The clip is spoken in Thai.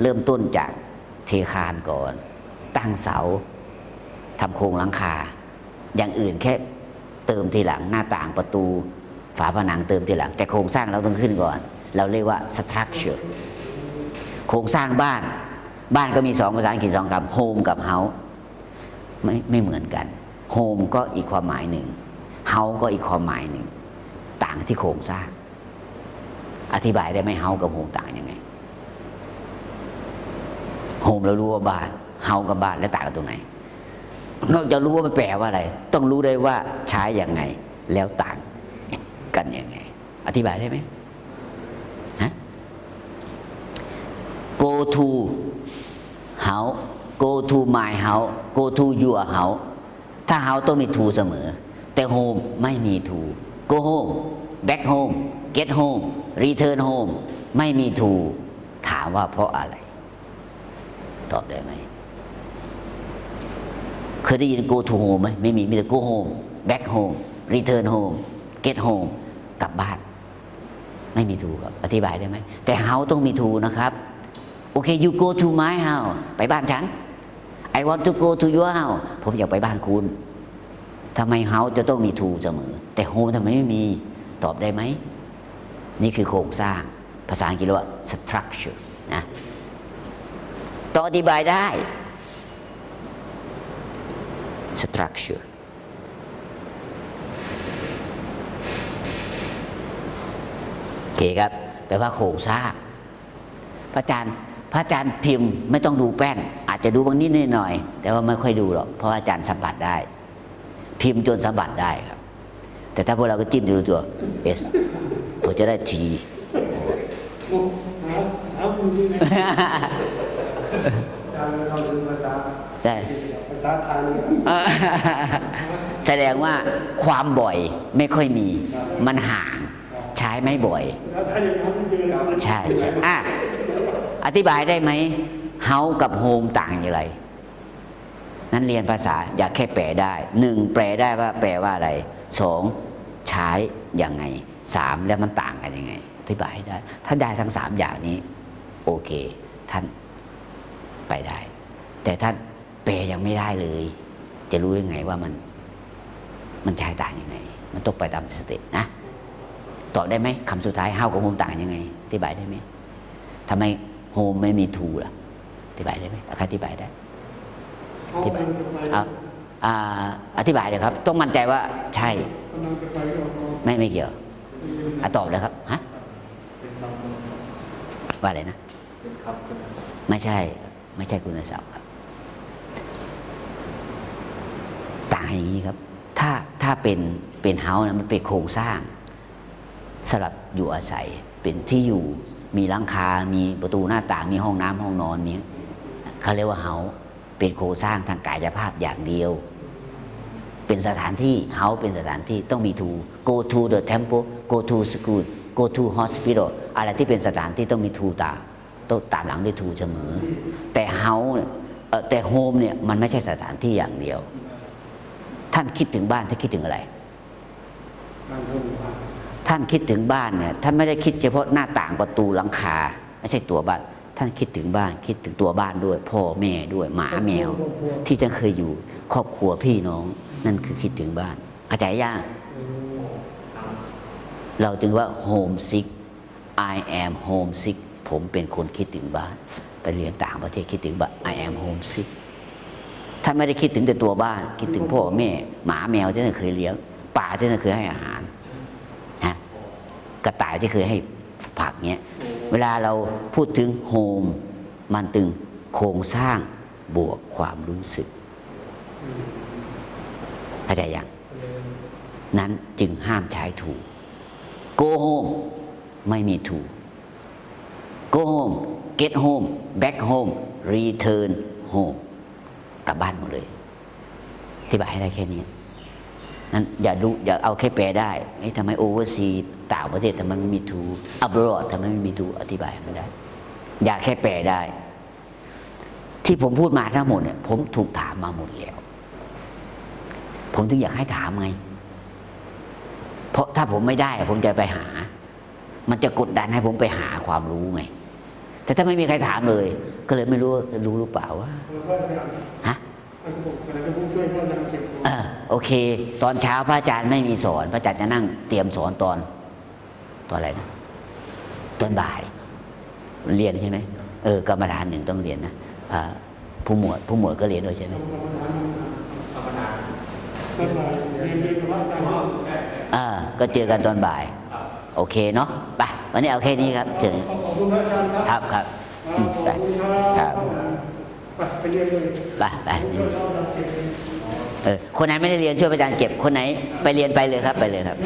เริ่มต้นจากเทคานก่อนตั้งเสาทำโครงหลังคาอย่างอื่นแค่เติมทีหลังหน้าต่างประตูฝาผนังเติมทีหลังแต่โครงสร้างเราต้องขึ้นก่อนเราเรียกว่า structure โครงสร้างบ้านก็มี2ภาษาอังกฤษ2คำ home กับ house ไม่เหมือนกัน home ก็อีกความหมายหนึ่ง house ก็อีกความหมายหนึ่งต่างที่โครงสร้างอธิบายได้ไหม house กับ home ต่างยังไง home เรารู้ว่าบ้าน house กับบ้านแล้วต่างกันตรงไหนนอกจากรู้ว่ามันแปลว่าอะไรต้องรู้ได้ว่าใช้อย่างไงแล้วต่างกันยังไงอธิบายได้ไหมฮะ go to house go to my house go to your house ถ้า house ต้องมี to เสมอแต่ home ไม่มี to go home back home get home return home ไม่มี to ถามว่าเพราะอะไรตอบได้ไหมเคยได้ยิน go to home ไหมไม่มีแต่ go home back home return home get home กลับบ้านไม่มี to ครับอธิบายได้ไหมแต่ house ต้องมี to นะครับโอเค you go to my house ไปบ้านฉัน I want to go to your house ผมอยากไปบ้านคุณทำไม house จะต้องมี to เสมอแต่ home ทำไมไม่มีตอบได้ไหมนี่คือโครงสร้างภาษาอังกฤษเรียกว่า structure นะต้องอธิบายได้ structure โอเคครับแปลว่าโครงสร้างพระอาจารย์พิมพ์ไม่ต้องดูแป้นอาจจะดูบางนิดหน่อยแต่ว่าไม่ค่อยดูหรอกเพราะอาจารย์สัมผัสได้พิมพ์จนสัมผัสได้ครับแต่ถ้าพวกเราก็จิ้มดูตัว S เพื่อจะได้ T ได้ภาษาไทยแสดงว่าความบ่อยไม่ค่อยมีมันห่างใช้ไม่บ่อยใช่อธิบายได้ไหม house กับ home ต่างอย่างไรนั้นเรียนภาษาอย่าแค่แปลได้1แปลได้ว่าแปลว่าอะไร2ใช้อย่างไง3แล้วมันต่างกันยังไงอธิบายให้ได้ถ้าได้ทั้ง3อย่างนี้โอเคท่านไปได้แต่ท่านแปลยังไม่ได้เลยจะรู้ยังไงว่ามันใช้ต่างยังไงมันต้องไปตามสเต็ปนะตอบได้ไหมคำสุดท้าย house กับ home ต่างยังไงอธิบายได้ไหมทำไม home ไม่มี to ล่ะอธิบายได้ไหมอธิบายได้อธิบายอธิบายเลยครับต้องมั่นใจว่าใช่ไม่เกี่ยวตอบเลยครับฮะว่าอะไรนะไม่ใช่คุณศัพท์ครับต่างอย่างนี้ครับถ้าเป็นเฮาส์นะมันเป็นโครงสร้างสำหรับอยู่อาศัยเป็นที่อยู่มีหลังคามีประตูหน้าต่างมีห้องน้ำห้องนอนมีเขาเรียกว่าเฮาส์เป็นโครงสร้างทางกายภาพอย่างเดียวเป็นสถานที่เฮาส์เป็นสถานที่ต้องมี to go to the temple go to school go to hospital อะไรที่เป็นสถานที่ต้องมี to ต้องตามหลังด้วย to เสมอแต่เฮาส์แต่โฮมเนี่ยมันไม่ใช่สถานที่อย่างเดียวท่านคิดถึงบ้านท่านคิดถึงอะไรท่านคิดถึงบ้านเนี่ยท่านไม่ได้คิดเฉพาะหน้าต่างประตูหลังคาไม่ใช่ตัวบ้านท่านคิดถึงบ้านคิดถึงตัวบ้านด้วยพ่อแม่ด้วยหมาแมวที่ท่านเคยอยู่ครอบครัวพี่น้องนั่นคือคิดถึงบ้านเข้าใจยังเราจึงว่า homesick I am homesick ผมเป็นคนคิดถึงบ้านไปเรียนต่างประเทศคิดถึงบ้าน I am homesick ท่านไม่ได้คิดถึงแต่ตัวบ้านคิดถึงพ่อแม่หมาแมวที่ท่านเคยเลี้ยงป่าที่ท่านเคยให้อาหารกระต่ายที่เคยให้ผักเนี้ยเวลาเราพูดถึงโฮมมันตึงโครงสร้างบวกความรู้สึกเข้าใจยังนั้นจึงห้ามใช้ถูก go home ไม่มีถูก go home get home back home return home กลับบ้านหมดเลยอธิบายให้ได้แค่นี้นั้นอย่าเอาแค่แปลได้ทำไมโอเวอร์ซีต่างประเทศทำไมไม่มีทูอับรอดทำไมไม่มีทูอธิบายไม่ได้อย่าแค่แปลได้ที่ผมพูดมาทั้งหมดเนี่ยผมถูกถามมาหมดแล้วผมถึงอยากให้ถามไงเพราะถ้าผมไม่ได้ผมจะไปหามันจะกดดันให้ผมไปหาความรู้ไง แต่ถ้าไม่มีใครถามเลย ก็เลยไม่รู้รู้หรือเปล่าว่าฮะโอเค ตอนเช้าพระอาจารย์ไม่มีสอนพระอาจารย์จะนั่งเตรียมสอนตอนอะไรนะตอนบ่ายเรียนใช่ไหมกรรมฐานหนึ่งต้องเรียนนะผู้หมวดก็เรียนด้วยใช่ไหมก็เจอกันตอนบ่ายโอเคเนาะไปวันนี้เอาแค่นี้ครับเจอครับครับไปครับไปเรียนเลยไปคนไหนไม่ได้เรียนช่วยพระอาจารย์เก็บคนไหนไปเรียนไปเลยครับไปเลยครับ